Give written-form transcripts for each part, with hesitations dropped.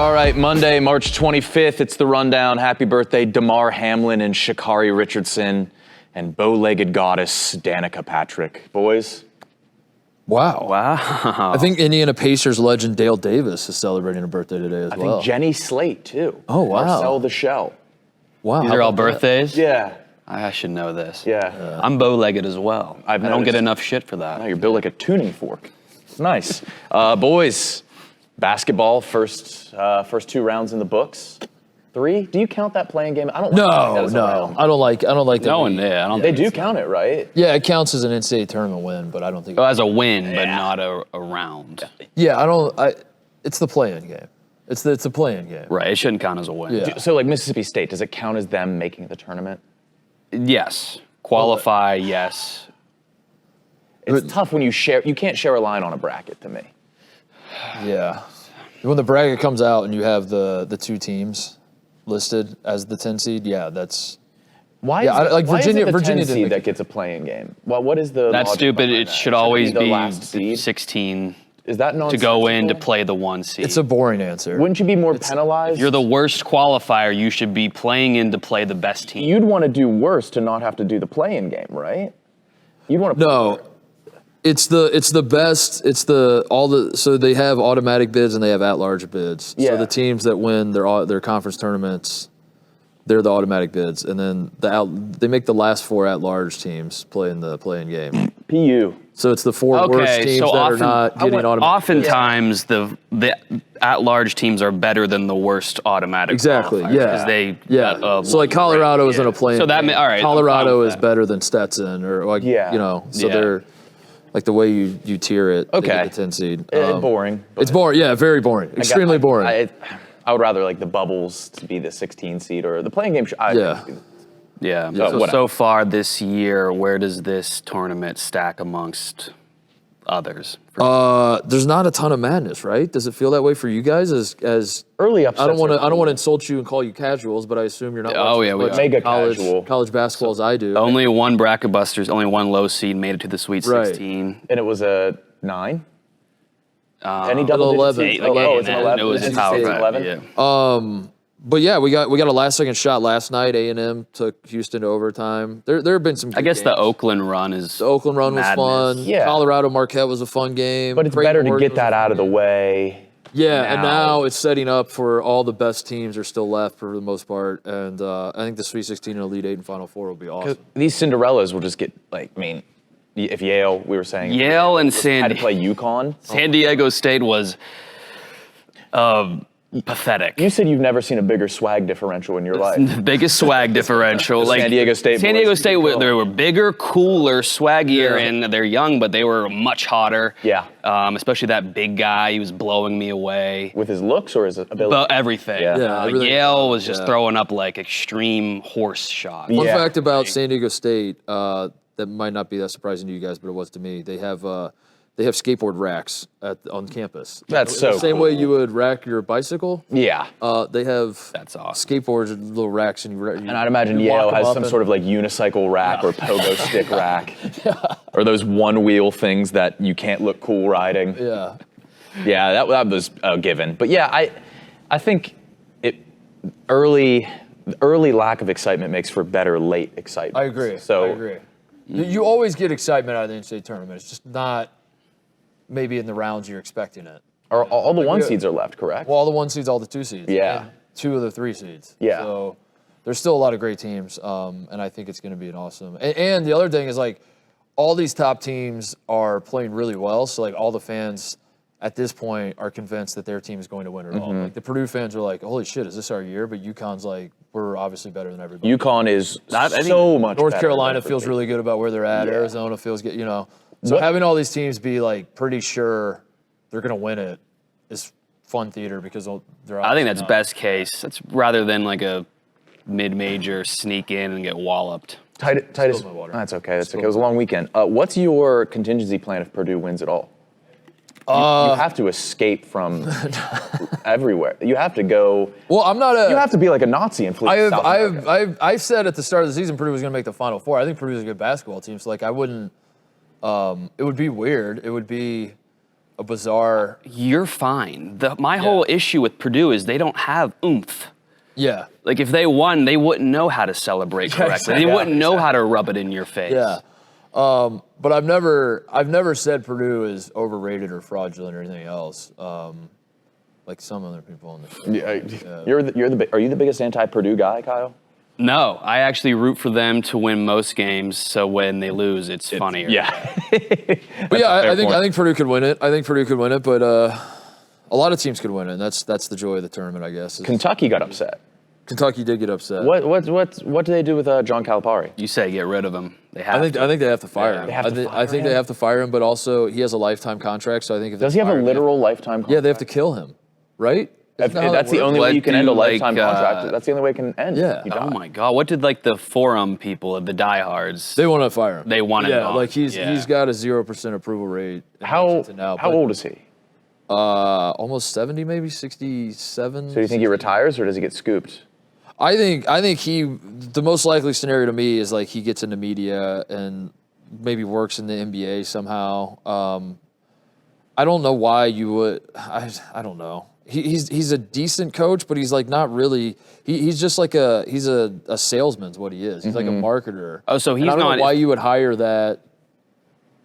All right, Monday, March 25th, it's the rundown. Happy birthday, Damar Hamlin and Sha'Carri Richardson and bow-legged goddess Danica Patrick. Boys. Wow. Wow. I think Indiana Pacers legend Dale Davis is celebrating a birthday today as well. I think Jenny Slate, too. Oh, wow. Marcel the Shell. Wow. These are all birthdays? Yeah. I should know this. Yeah. I'm bow-legged as well. I don't noticed. get enough shit for that. No, you're built like a tuning fork. Nice. Boys, basketball, first 2 rounds in the books. 3? Do you count that playing game? I don't like that as a round. I don't like that. No one, yeah, I don't They think do it's- count it, right? Yeah, it counts as an NCAA tournament win, but I don't think. Oh, as a win, but not a round. Yeah, it's the play-in game. It's the play-in game. Right, it shouldn't count as a win. Yeah. So like Mississippi State, does it count as them making the tournament? Yes. Qualify, yes. It's tough when you can't share a line on a bracket to me. Yeah. When the bracket comes out and you have the 2 teams listed as the 10 seed, yeah, that's. Why Yeah, is it, like why Virginia- is it the Virginia 10 didn't seed make that it. gets a playing game? Well, what is the That's logic stupid. behind It that? should always the be last seed? 16 Is that to go in to nonsensical? play the 1 seed. It's a boring answer. Wouldn't you be more penalized? If you're the worst qualifier, you should be playing in to play the best team. You'd want to do worse to not have to do the play-in game, right? You'd want to. No. It's the best. So they have automatic bids and they have at-large bids. Yeah. So the teams that win their conference tournaments, they're the automatic bids, and then they make the last 4 at-large teams play in the play-in game. PU. So it's the 4 worst teams that are not getting automatic. Oftentimes, the at-large teams are better than the worst automatic. Exactly. qualifiers, Yeah. 'cause they So like Colorado isn't a play-in. So that game. all right. Colorado I'm is fine with better than Stetson, or like So Yeah. they're like the way you tier it. They Okay. get the 10 seed. Boring. It's boring. Yeah, very boring. Extremely boring. I would rather like the bubbles to be the 16 seed or the playing game. Yeah. Yeah. whatever. So far this year, where does this tournament stack amongst others? There's not a ton of madness, right? Does it feel that way for you guys? As Early upsets. I don't want are to cool. insult you and call you casuals, but I assume you're not. Oh, watching yeah, we as much are. Mega casual. college basketball as I do. Only one bracket busters, only one low seed made it to the Sweet Right. 16. And it was a 9. Any An double 11. digits? Like Oh, it's an 11. It was NC a power State's five, 11. yeah. But yeah, we got a last second shot last night. A&M took Houston to overtime. There have been some. Good I guess games. the Oakland run is. The Oakland run was fun. Yeah. Colorado Marquette was a fun game. But it's Creighton better to Oregon get was a that fun out of the game. way. Yeah, and now it's setting up for all the best teams are still left for the most part, and I think the Sweet 16 and Elite 8 and Final Four will be awesome. These Cinderellas will just get like. I mean, if Yale, we were saying Yale and had to play UConn. San Diego State was pathetic. You said you've never seen a bigger swag differential in your life. The biggest swag differential. San Diego State San boys. Diego State, they were bigger, cooler, swaggier, and they're young, but they were much hotter. Yeah. Especially that big guy. He was blowing me away. With his looks or his ability? But everything. Yeah. everything. Yale was just Yeah. throwing up like extreme horse shots. Fun Yeah. fact about San Diego State that might not be that surprising to you guys, but it was to me. They have skateboard racks on campus. That's so the same cool. way you would rack your bicycle. Yeah. They have That's awesome. skateboards and little racks, and And I'd imagine you walk Yale them has up some and- sort of like unicycle rack or pogo stick rack. Or those one wheel things that you can't look cool riding. Yeah. Yeah, that was a given. But yeah, I think early lack of excitement makes for better late excitement. I agree. So I agree. You always get excitement out of the NCAA tournament. It's just not maybe in the rounds you're expecting it. all the one we- seeds are left, correct? Well, all the 1 seeds, all the 2 seeds. Yeah. And 2 of the 3 seeds. Yeah. So there's still a lot of great teams, and I think it's going to be an awesome. And the other thing is, like, all these top teams are playing really well, so, like, all the fans at this point are convinced that their team is going to win it all. Like, the Purdue fans are like, holy shit, is this our year? But UConn's like, we're obviously better than everybody. UConn is I think so much North better Carolina than feels everybody. really good about where they're at. Yeah. Arizona feels good, So What- having all these teams be, like, pretty sure they're going to win it is fun theater because they're I think that's obviously not. best case. That's rather than like a mid-major sneak in and get walloped. Titus, my water. that's okay. That's okay. It was a long weekend. What's your contingency plan if Purdue wins it all? You have to escape from everywhere. You have to go. Well, I'm not a. You have to be like a Nazi and flee to South America. I've said at the start of the season Purdue was going to make the Final Four. I think Purdue's a good basketball team, so like I wouldn't. It would be weird. It would be a bizarre. You're fine. My whole issue with Purdue is they don't have oomph. Yeah. Like if they won, they wouldn't know how to celebrate correctly. They wouldn't know how to rub it in your face. Yeah. But I've never said Purdue is overrated or fraudulent or anything else. Like some other people on the show. Yeah. Are you the biggest anti-Purdue guy, Kyle? No, I actually root for them to win most games, so when they lose, it's funnier. Yeah. But yeah, I think Purdue could win it. But a lot of teams could win it. And that's the joy of the tournament, I guess. Kentucky got upset. Kentucky did get upset. What do they do with John Calipari? You say get rid of him. They have I think they have to fire him. I think they have to fire him, but also he has a lifetime contract. So I think if does he have a literal lifetime contract? Yeah, they have to kill him, right? That's the only way you can end a lifetime contract. That's the only way it can end. Yeah. Oh my God! What did the forum people, the diehards? They want to fire him. They want him. Yeah, gone. like he's got a 0% approval rate. How old is he? Almost 70, maybe 67. So do you think he retires or does he get scooped? I think the most likely scenario to me is like he gets into media and maybe works in the NBA somehow. I don't know why you would. I don't know. He's a decent coach, but he's like not really. He's just like he's a salesman's what he is. He's like a marketer. Oh, so he's I don't not. know why you would hire that.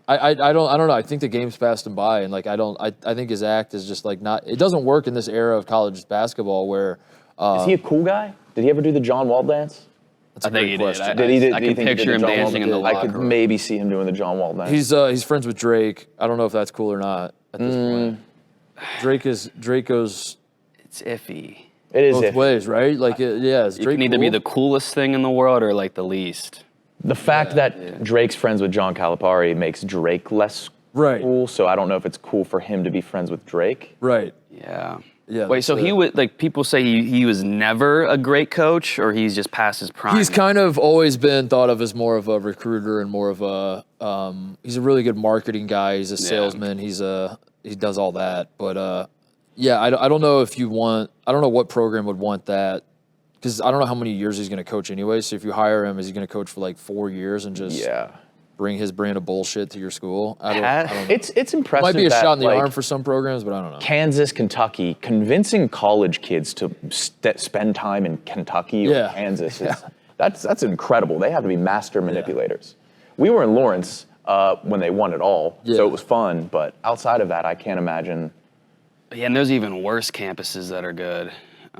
I don't know. I think the game's passed him by, and like I think his act is just like not. It doesn't work in this era of college basketball where. Is he a cool guy? Did he ever do the John Wall dance? I think he did. I can picture him dancing in the locker I could maybe see him doing the John Wall dance. He's friends with Drake. I don't know if that's cool or not at this point. Drake goes. It's iffy. It is both iffy. ways, right? Like, is It Drake can either cool? be the coolest thing in the world or like the least. The fact that Drake's friends with John Calipari makes Drake less cool, so I don't know if it's cool for him to be friends with Drake. Right. Yeah. Yeah. Wait, so he would people say he was never a great coach, or he's just past his prime? He's kind of always been thought of as more of a recruiter and more of a. He's a really good marketing guy. He's a salesman. He does all that. But I don't know if you want. I don't know what program would want that, because I don't know how many years he's going to coach anyway. So if you hire him, is he going to coach for like 4 years and just bring his brand of bullshit to your school? I don't know. It's impressive. Might be a that, shot in the arm for some programs, but I don't know. Kansas, Kentucky, convincing college kids to spend time in Kentucky or Kansas that's incredible. They have to be master manipulators. We were in Lawrence when they won it all, so it was fun. But outside of that, I can't imagine. Yeah, and there's even worse campuses that are good.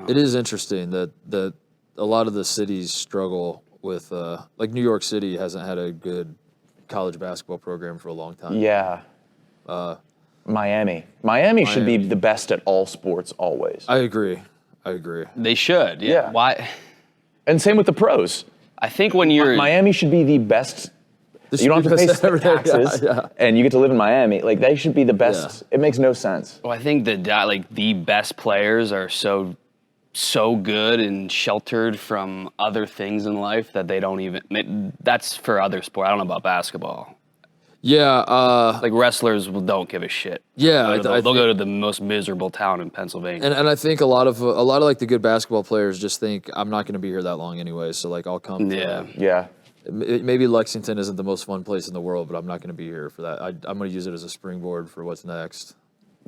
It is interesting that a lot of the cities struggle with, like New York City hasn't had a good college basketball program for a long time. Yeah. Miami should be the best at all sports always. I agree. They should. Yeah. Why? And same with the pros. I think when you're Miami should be the best. You don't have to pay taxes, and you get to live in Miami. Like they should be the best. It makes no sense. Well, I think the best players are so good and sheltered from other things in life that they don't even. That's for other sport. I don't know about basketball. Yeah. Like wrestlers don't give a shit. Yeah, they'll go to the most miserable town in Pennsylvania. And I think a lot of like the good basketball players just think I'm not going to be here that long anyway, so like I'll come. Yeah. Maybe Lexington isn't the most fun place in the world, but I'm not going to be here for that. I'm going to use it as a springboard for what's next.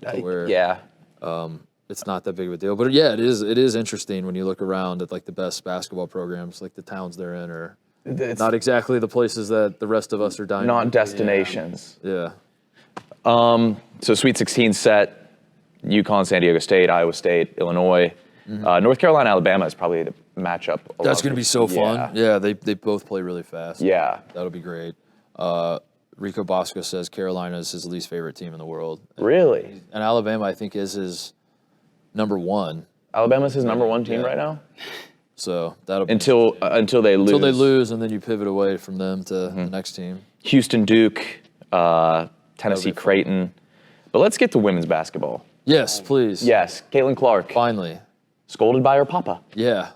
It's not that big of a deal, but yeah, it is interesting when you look around at like the best basketball programs, like the towns they're in are not exactly the places that the rest of us are dying. Not destinations. Yeah. So Sweet 16 set, UConn, San Diego State, Iowa State, Illinois. North Carolina, Alabama is probably the matchup. That's going to be so fun. Yeah, they both play really fast. Yeah. That'll be great. Rico Bosco says Carolina is his least favorite team in the world. Really? And Alabama, I think, is his number one. Alabama's his number one team right now? So that'll be until they lose. Until they lose, and then you pivot away from them to the next team. Houston, Duke, Tennessee, Creighton. But let's get to women's basketball. Yes, please. Yes, Caitlin Clark. Finally. Scolded by her papa. Yeah.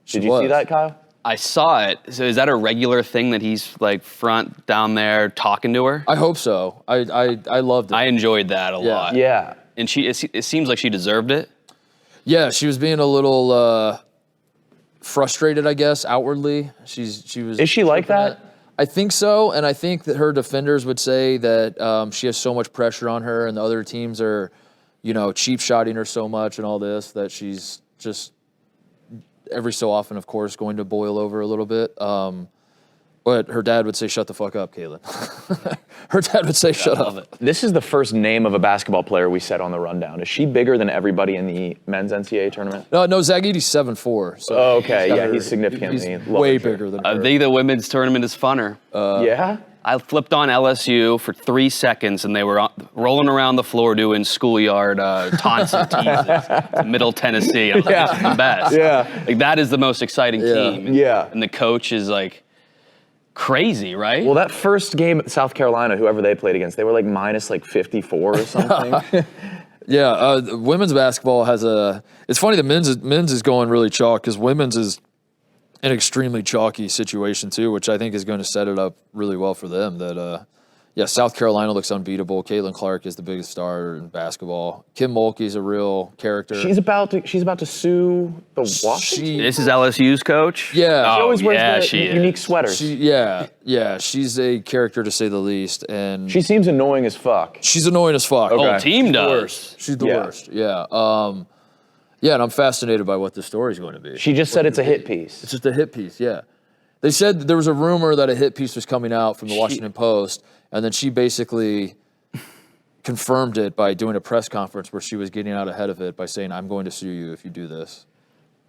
Did you see that, Kyle? I saw it. So is that a regular thing that he's like front down there talking to her? I hope so. I loved it. I enjoyed that a lot. Yeah. And it seems like she deserved it. Yeah, she was being a little frustrated, I guess, outwardly. She was. Is she like that? I think so, and I think that her defenders would say that she has so much pressure on her, and the other teams are, cheap shotting her so much and all this that she's just every so often, of course, going to boil over a little bit. But her dad would say, "Shut the fuck up, Caitlin." Her dad would say, "Shut up." This is the first name of a basketball player we said on the rundown. Is she bigger than everybody in the men's NCAA tournament? No, Zaghidi's 7'4". So okay, yeah, he's significantly way bigger than her. I think the women's tournament is funner. Yeah? I flipped on LSU for 3 seconds, and they were rolling around the floor doing schoolyard taunts and teases in Middle Tennessee. I'm like, this is the best. Yeah. Like, that is the most exciting team. Yeah. And the coach is like crazy, right? Well, that first game at South Carolina, whoever they played against, they were like minus 54 or something. Yeah, women's basketball has a. It's funny, the men's is going really chalk because women's is an extremely chalky situation too, which I think is going to set it up really well for them. That South Carolina looks unbeatable. Caitlin Clark is the biggest star in basketball. Kim Mulkey's a real character. She's about to sue the Washington. This is LSU's coach? Yeah. She always wears she unique is. sweaters. She's a character to say the least, and She seems annoying as fuck. she's annoying as fuck. Okay. Whole team does. She's the Yeah. worst. Yeah. And I'm fascinated by what the story's going to be. She just said it's a hit piece. It's just a hit piece, yeah. They said there was a rumor that a hit piece was coming out from the Washington Post, and then she basically confirmed it by doing a press conference where she was getting out ahead of it by saying, "I'm going to sue you if you do this."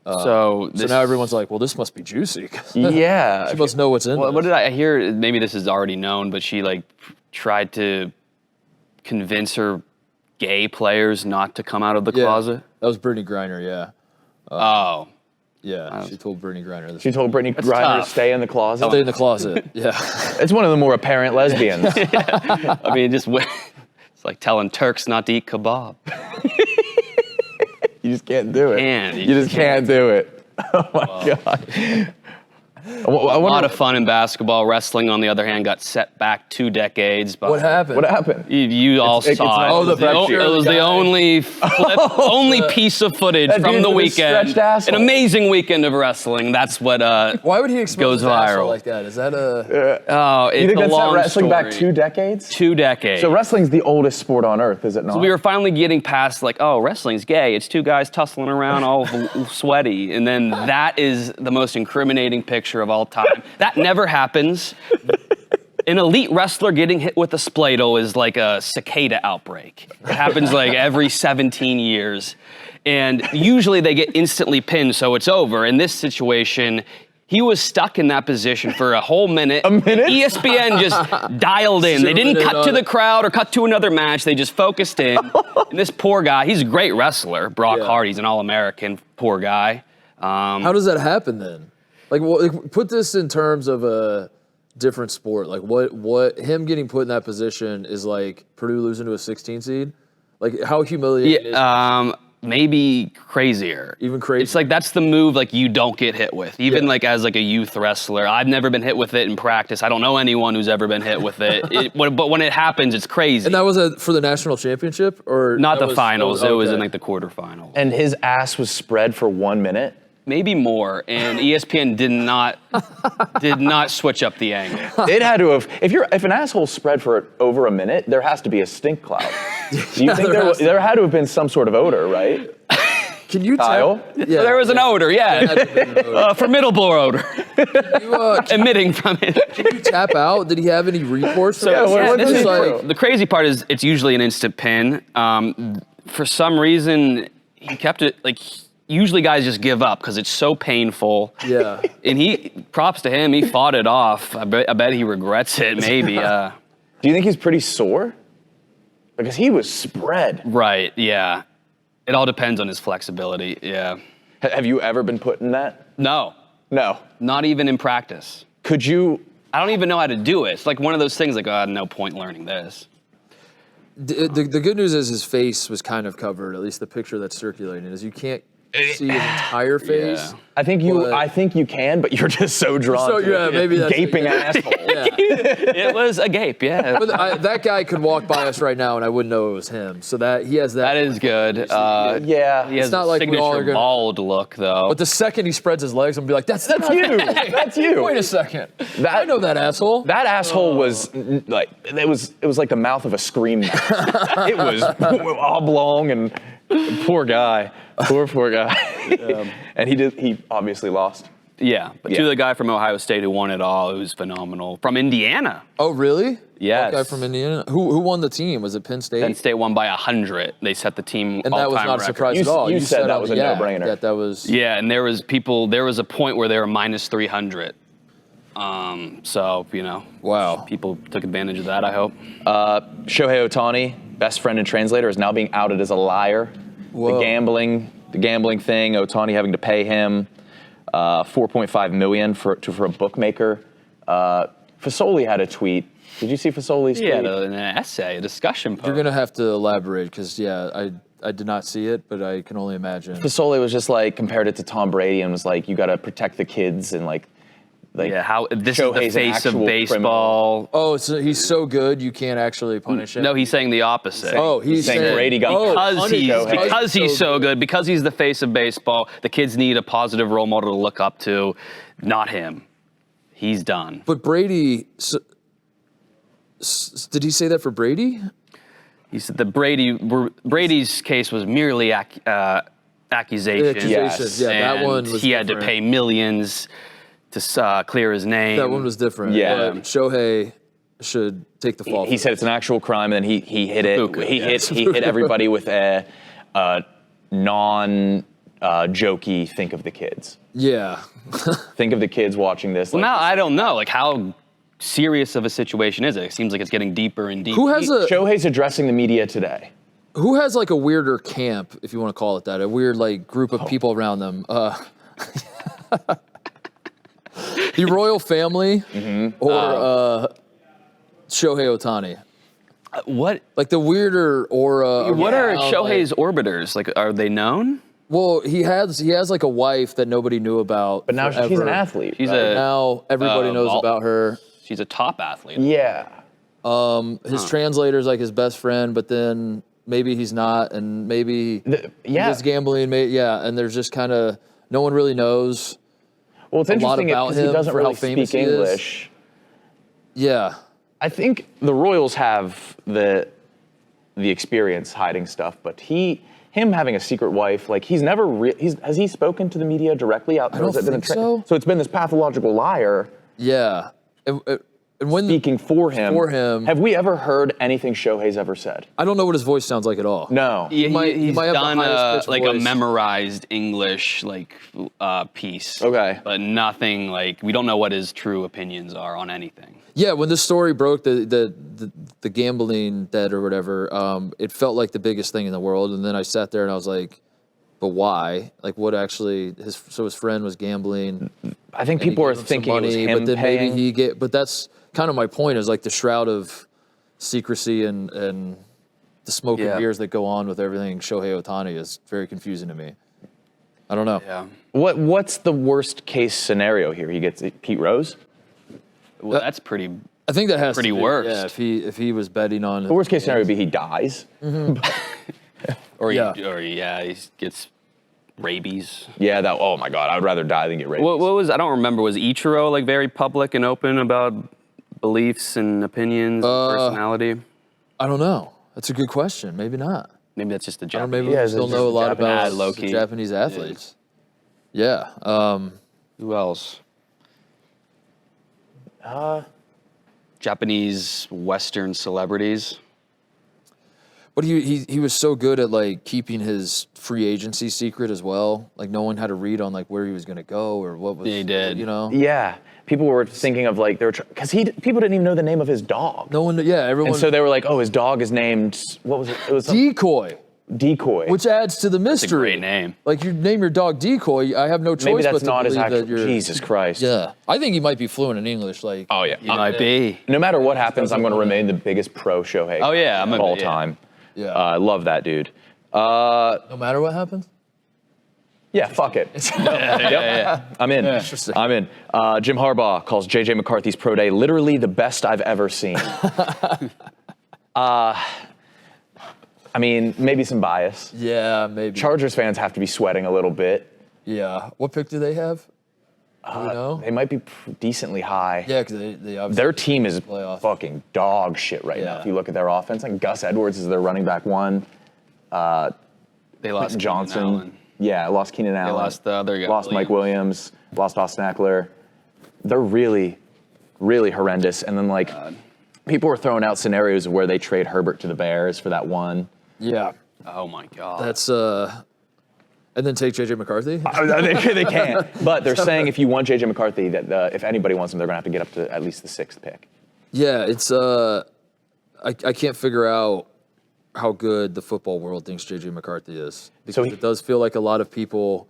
So now everyone's like, "Well, this must be juicy." Yeah. She must know what's in What this. did I hear? Maybe this is already known, but she tried to convince her gay players not to come out of the closet. That was Brittany Griner, yeah. Yeah, she told Brittany Griner this. She told Brittany Griner tough. to stay in the closet. Stay in the closet, yeah. It's one of the more apparent lesbians. I mean, it's like telling Turks not to eat kebab. You just can't do it. You You just can't do it. Oh my God. A lot of fun in basketball. Wrestling, on the other hand, got set back 2 decades. What happened? What happened? You all saw it. not the picture. It was the only only piece of footage That from dude the with the weekend. stretched asshole. An amazing weekend of wrestling. That's what Why would he expose goes his asshole viral. like that? Is that a... Oh, it's You think a that's set long wrestling story. back 2 decades? 2 decades. So wrestling's the oldest sport on earth, is it not? So we were finally getting past wrestling's gay. It's 2 guys tussling around all sweaty. And then that is the most incriminating picture of all time. That never happens. An elite wrestler getting hit with a spladle is like a cicada outbreak. It happens every 17 years. And usually they get instantly pinned, so it's over. In this situation, he was stuck in that position for a whole minute. A minute? ESPN just dialed in. They didn't cut to the crowd or cut to another match. They just focused in. And this poor guy, he's a great wrestler. Brock Hart, he's an All-American. Poor guy. How does that happen then? Put this in terms of a different sport. What him getting put in that position is like Purdue losing to a 16 seed? How humiliating is it? Maybe crazier. Even crazier. It's that's the move you don't get hit with. Even as a youth wrestler. I've never been hit with it in practice. I don't know anyone who's ever been hit with it. But when it happens, it's crazy. And that was for the national championship? Or Not the finals. It was in okay. the quarterfinals. And his ass was spread for 1 minute? Maybe more. And ESPN did not switch up the angle. It had to have. If an asshole spread for over a minute, there has to be a stink cloud. You think there had to have been some sort of odor, right? Can you Kyle? Yeah, There was an odor, formidable odor You, emitting from it. can you tap out? Did he have any recourse? Yeah, what this did is he do? the crazy part is it's usually an instant pin. For some reason, he kept it usually guys just give up because it's so painful. Yeah. And props to him, he fought it off. I bet he regrets it, maybe. Do you think he's pretty sore? Because he was spread. Right, yeah. It all depends on his flexibility, yeah. Have you ever been put in that? No, No. not even in practice. Could you? I don't even know how to do it. It's one of those things no point learning this. The good news is his face was kind of covered, at least the picture that's circulating, is you can't see his entire face. Yeah. I think you can, but you're just so drawn to it. maybe that's Gaping asshole. Yeah. It was a gape, yeah. But that guy could walk by us right now, and I wouldn't know it was him. So that he has that. That is good. Yeah. He has It's not a like we all signature are gonna- bald look, though. But the second he spreads his legs, I'm gonna be like, that's you. That's you. Wait a second. I know that asshole. That asshole was like it was like the mouth of a scream mouse. It was oblong and poor guy. Poor guy. And he obviously lost. Yeah, but to the guy from Ohio State who won it all, it was phenomenal. From Indiana. Oh, really? Yes. That guy from Indiana. Who won the team? Was it Penn State? Penn State won by 100. They set the team And all-time that was not a record. surprise You- at all. you said that was a no-brainer. That was. Yeah, and there was a point where they were minus 300. So, Wow. people took advantage of that, I hope. Shohei Ohtani, best friend and translator, is now being outed as a liar. Whoa. The gambling thing, Ohtani having to pay him $4.5 million for a bookmaker. Fasoli had a tweet. Did you see Fasoli's tweet? Yeah, an essay, a discussion post. You're gonna have to elaborate because I did not see it, but I can only imagine. Fasoli was just like compared it to Tom Brady and was like, you got to protect the kids and like how this Shohei's is the an face of actual baseball. Oh, so he's so good you can't actually punish him. No, he's saying the opposite. Oh, he's saying Brady got because he's so good, because he's the face of baseball. The kids need a positive role model to look up to, not him. He's done. But Brady, did he say that for Brady? He said that Brady's case was merely accusations. Accusations, yeah, that and one was he had to different. pay millions to clear his name. That one was different. Yeah. But Shohei should take the fall. He said it's an actual crime, and then he hit it. Fuka, He yeah. hit everybody with a non-jokey think of the kids. Yeah. Think of the kids watching this. Well, now I don't know, like how serious of a situation is it? It seems like it's getting deeper and deeper. Who has Shohei's addressing the media today. Who has like a weirder camp, if you want to call it that, a weird like group of people around them? The royal family or Shohei Ohtani? What? Like the weirder aura. What are around, Shohei's orbiters? Like, are they known? Well, he has like a wife that nobody knew about. But now she's forever. an athlete. She's right? Now everybody knows vault- about her. She's a top athlete. Yeah. His translator's like his best friend, but then maybe he's not, and maybe he's gambling. And there's just kind of no one really knows. Well, it's a lot interesting about because he him doesn't for how really famous speak he is. English. Yeah. I think the Royals have the experience hiding stuff, but him having a secret wife, like he's never has he spoken to the media directly out there? I don't think so. So it's been this pathological liar. Yeah. And when Speaking for him. Have we ever heard anything Shohei's ever said? I don't know what his voice sounds like at all. No. He might have the done highest pitched a voice. memorized English piece. Okay. But nothing like we don't know what his true opinions are on anything. Yeah, when this story broke, the gambling debt or whatever, it felt like the biggest thing in the world. And then I sat there and I was like, but why? Like, what actually? His friend was gambling. I think people are thinking it was him but then paying. maybe but that's kind of my point. Is like the shroud of secrecy and the smoke and mirrors that go on with everything. Shohei Ohtani is very confusing to me. I don't know. Yeah. What's the worst case scenario here? He gets Pete Rose? Well, that's pretty. I think that has Pretty to be, worst. Yeah, if he was betting on The worst case scenario would be he dies. Or Yeah. he gets rabies. Yeah, oh my God, I'd rather die than get raped. What was I don't remember. Was Ichiro like very public and open about beliefs and opinions, and personality? I don't know. That's a good question. Maybe not. Maybe that's just the Or Japanese. maybe we still know a lot about Japanese, low-key. the Japanese athletes. Yeah. Who else? Japanese Western celebrities. But he was so good at like keeping his free agency secret as well. Like no one had a read on like where he was going to go or what was. He did. You know. Yeah, people were thinking of like because people didn't even know the name of his dog. No one. Yeah. Everyone. And so they were like, oh, his dog is named what was it? It was Decoy, Decoy. which adds to the mystery. It's a great name. Like you name your dog Decoy, I have no choice Maybe but that's to not his believe actual. that you're. Jesus Christ. Yeah, I think he might be fluent in English. Like. Oh yeah. He might be. No matter what happens, I'm going to remain the biggest pro Shohei. Oh, yeah, I'm of a- all yeah. time. Yeah. I love that dude. No matter what happens. Yeah, fuck it. I'm in. Interesting. I'm in. Jim Harbaugh calls J.J. McCarthy's pro day literally the best I've ever seen. I mean, maybe some bias. Yeah, maybe. Chargers fans have to be sweating a little bit. Yeah. What pick do they have? Do we know? They might be decently high. Yeah, because they obviously Their team is playoff. fucking dog shit right now. Yeah. If you look at their offense, like Gus Edwards is their running back one. They lost Quentin Johnson. Keenan Allen. Yeah, lost Keenan Allen. lost the other guy, Lost Mike Williams. Lost Austin Eckler. They're really, really horrendous. And then like people were throwing out scenarios where they trade Herbert to the Bears for that one. Yeah. Oh my God. That's and then take J.J. McCarthy? They can't. But they're saying if you want J.J. McCarthy, that if anybody wants him, they're going to have to get up to at least the 6th pick. Yeah, it's I can't figure out how good the football world thinks J.J. McCarthy is. Because it does feel like a lot of people,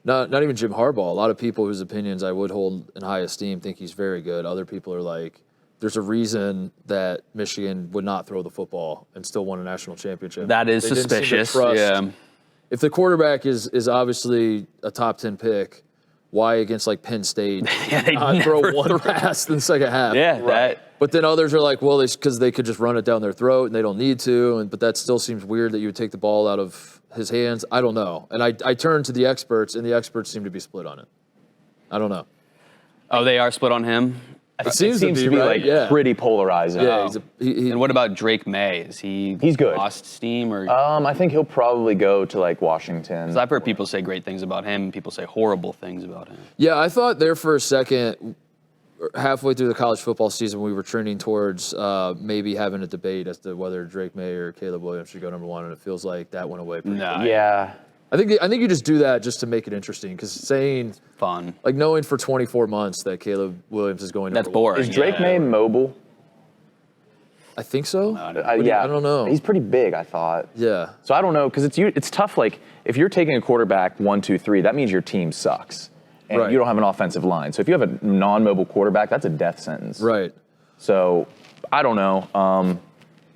not even Jim Harbaugh, a lot of people whose opinions I would hold in high esteem think he's very good. Other people are like, there's a reason that Michigan would not throw the football and still won a national championship. That is They didn't seem to suspicious. trust- Yeah. If the quarterback is obviously a top 10 pick, why against like Penn State not throw one pass in the second half? Yeah, that. But then others are like, well, because they could just run it down their throat and they don't need to. But that still seems weird that you would take the ball out of his hands. I don't know. And I turned to the experts, and the experts seem to be split on it. I don't know. Oh, they are split on him? It seems to be right? like pretty polarizing. Yeah, And what about Drake May? Is He's good. lost steam? Or I think he'll probably go to like Washington. 'cause I've heard people say great things about him. People say horrible things about him. Yeah, I thought there for a second, halfway through the college football season, we were trending towards maybe having a debate as to whether Drake May or Caleb Williams should go number one, and it feels like that went away. Pretty quick. Yeah. I think you just do that just to make it interesting, because saying, Fun. like, knowing for 24 months that Caleb Williams is going That's number one. boring. Is Drake May mobile? I think so. Yeah. I don't know. He's pretty big, I thought. Yeah. So I don't know, because it's tough. Like, if you're taking a quarterback 1, 2, 3, that means your team sucks. And Right. you don't have an offensive line. So if you have a non-mobile quarterback, that's a death sentence. Right. So I don't know.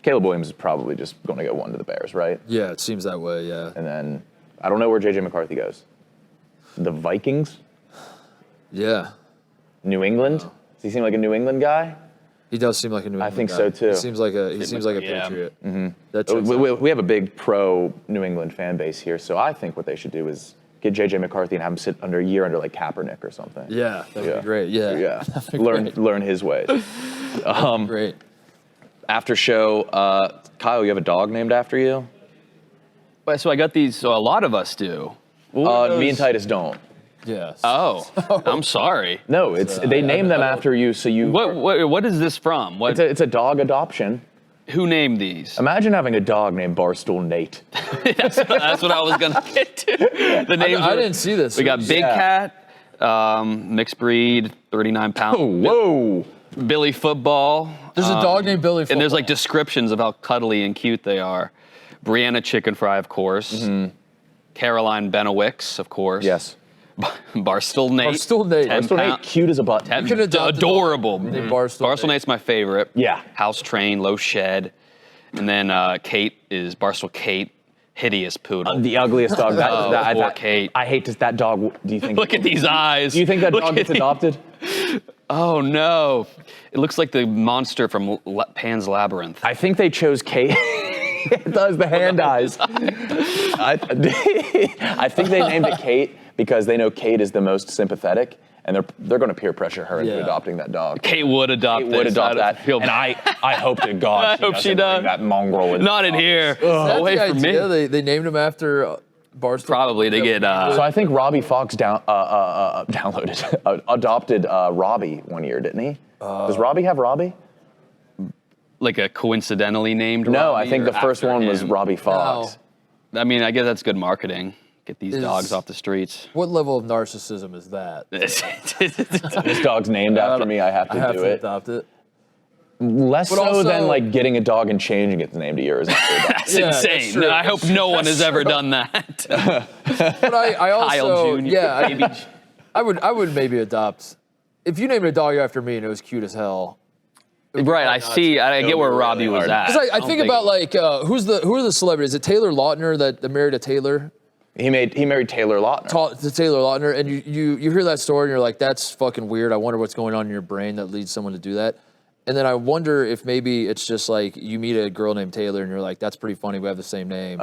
Caleb Williams is probably just going to go one to the Bears, right? Yeah, it seems that way, yeah. And then I don't know where J.J. McCarthy goes. The Vikings? Yeah. New England? Does he seem like a New England guy? He does seem like a New England think guy. so, too. He seems like a Patriot. Mm-hmm. That checks out. We have a big pro-New England fan base here, so I think what they should do is get J.J. McCarthy and have him sit under a year under like Kaepernick or something. Yeah, that would be great. Yeah. Yeah. That'd be great. Learn his ways. Great. After show, Kyle, you have a dog named after you? So I got these. So a lot of us do. What were Me and those? Titus don't. Yes. Oh, I'm sorry. No, they name them after you, so you. What is this from? What? It's a dog adoption. Who named these? Imagine having a dog named Barstool Nate. That's what I was gonna get to. The names. I didn't see this. We got Big Yeah. Cat, mixed breed, 39 pounds. Oh, whoa! Billy Football. There's a dog named Billy Football. And there's like descriptions of how cuddly and cute they are. Brianna Chicken Fry, of course. Caroline Benowicz, of course. Yes. Barstool Barstool Nate. Nate. 10 Barstool Nate, pound- cute as a button. 10 could adopt a dog adorable. named Barstool Nate. Nate's my favorite. Yeah. House trained, low shed. And then Kate is Barstool Kate, hideous poodle. The ugliest dog. Poor Kate. I hate that dog. Do you think? Look at these eyes. Do you think that Look dog at gets the- adopted? Oh no. It looks like the monster from Pan's Labyrinth. I think they chose Kate. It does the hand eyes. I think they named it Kate because they know Kate is the most sympathetic, and they're going to peer pressure her into Yeah. adopting that dog. Kate would adopt Kate would this. adopt I that, feel and I hope to God I hope she doesn't does. bring that mongrel. Not in here. That's Away the from me. idea. They named him after Barstool. Probably they get So I think Robbie Fox adopted Robbie one year, didn't he? Does Robbie have Robbie? like a coincidentally named. No, Robbie, I think or the first after one was him? Robbie Fox. I mean, I guess that's good marketing. Get these Is- dogs off the streets. What level of narcissism is that? This dog's named after me. I have to I have do to it. adopt it. Less But so also- than like getting a dog and changing its name to yours. That's Yeah, that's insane. true. I hope no one has ever done that. But I also, Kyle Jr. yeah, I would maybe adopt. If you named a dog after me and it was cute as hell. Right, I see. I get where really Robbie was hard. at. Because I don't think about like who are the celebrities? Is it Taylor Lautner that married a Taylor? He married Taylor Lautner. To Taylor Lautner, and you hear that story and you're like, that's fucking weird. I wonder what's going on in your brain that leads someone to do that. And then I wonder if maybe it's just like you meet a girl named Taylor and you're like, that's pretty funny. We have the same name.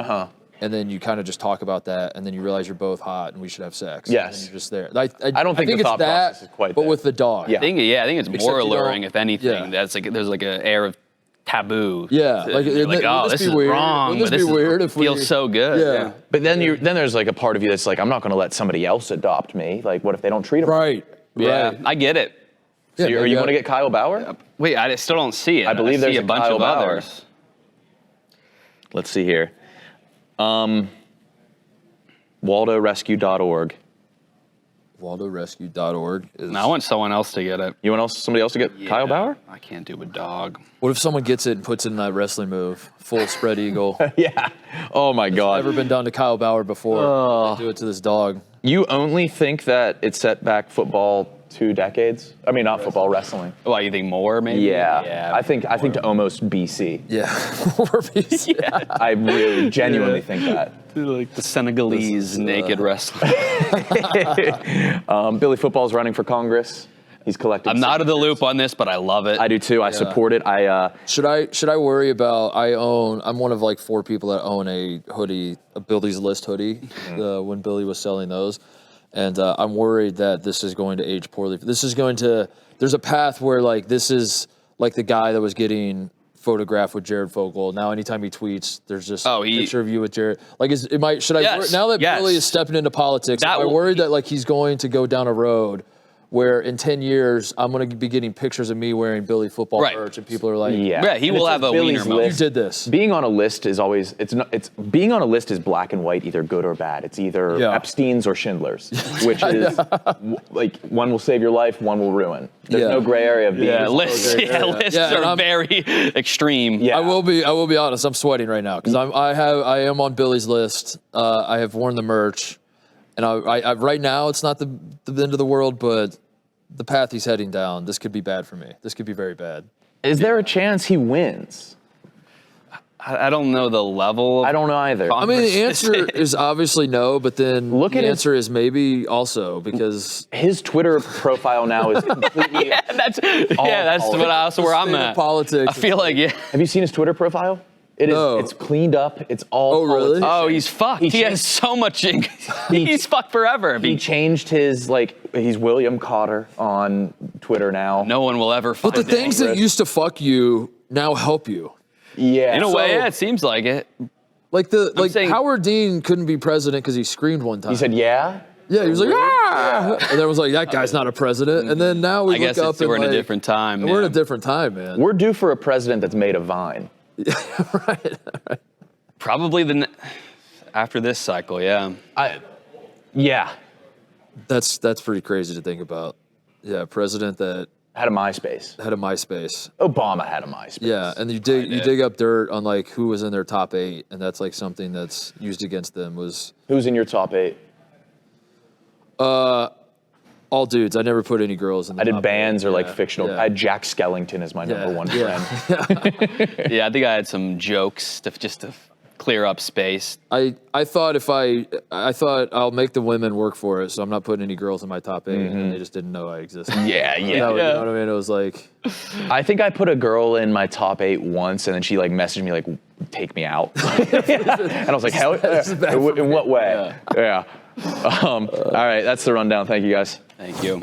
And then you kind of just talk about that, and then you realize you're both hot and we should have sex. Yes. And you're just there. I don't think the thought process is quite but there. With the dog. I think it's more alluring, if anything. Yeah. That's like there's like an air of taboo. Yeah. You're like, oh, this is wrong. Wouldn't this be weird if feels so good. Yeah. But then there's like a part of you that's like, I'm not going to let somebody else adopt me. Like, what if they don't treat him? Right. Yeah, Right. I get it. So are you going to get Kyle Bauer? Wait, I still don't see it. I believe there's see a bunch Kyle of Bauer. others. Let's see here. WaldoRescue.org. WaldoRescue.org is. No, I want someone else to get it. You want somebody else to get Kyle Bauer? I can't do a dog. What if someone gets it and puts it in that wrestling move, full spread eagle? Yeah. Oh my God. Never been done to Kyle Bauer before. They do it to this dog. You only think that it set back football 2 decades? I mean, not football, wrestling. Well, you think more, maybe? Yeah. I think to almost BC. Yeah. Yeah. I really genuinely think that. Like the Senegalese naked wrestler. Billy Football's running for Congress. He's collecting. I'm not in the loop on this, but I love it. I do too. I support it. Should I worry about? I'm one of like 4 people that own a hoodie, a Billy's List hoodie, when Billy was selling those, and I'm worried that this is going to age poorly. There's a path where like this is like the guy that was getting photographed with Jared Fogle. Now anytime he tweets, there's just a picture of you with Jared. Like now that Billy is stepping into politics, am I worried that like he's going to go down a road where in 10 years I'm going to be getting pictures of me wearing Billy Football merch, and people are like, he will have a wiener moment. You did this. Being on a list is always being on a list is black and white, either good or bad. It's either Epstein's or Schindler's, which is like one will save your life, one will ruin. There's no gray area of being. Lists are very extreme. Yeah. I will be honest. I'm sweating right now because I am on Billy's list. I have worn the merch. And I right now, it's not the end of the world, but the path he's heading down, this could be bad for me. This could be very bad. Is there a chance he wins? I don't know the level. I don't know either. I mean, the answer is obviously no, but then the answer is maybe also because his Twitter profile now is completely. That's where I'm at. Politics. I feel like Have you seen his Twitter profile? It's cleaned up. It's all really? Oh, he's fucked. He has so much. He's fucked forever. He changed his he's William Cotter on Twitter now. No one will ever find But the things that used to fuck you now help you. Yeah. In a way, it seems like it. Like Howard Dean couldn't be president because he screamed one time. He said, yeah? Yeah, he was like, ah! And everyone was like, that guy's not a president. And then now we look up and we're in a different time. We're in a different time, man. We're due for a president that's made a Vine. Right. Probably after this cycle, yeah. Yeah. That's pretty crazy to think about. Yeah, president that had a MySpace. Obama had a MySpace. Yeah, and you dig up dirt on like who was in their top 8, and that's like something that's used against them was. Who's in your top 8? All dudes. I never put any girls in the I did top bands 8. or like fictional. I had Jack Skellington as my number 1 friend. Yeah, I think I had some jokes just to clear up space. I thought I thought I'll make the women work for it, so I'm not putting any girls in my top 8, and they just didn't know I existed. Yeah. You know what I mean? It was like. I think I put a girl in my top 8 once, and then she like messaged me like, "Take me out," and I was like, "Hell, in what way?" Yeah. All right, that's the rundown. Thank you, guys. Thank you.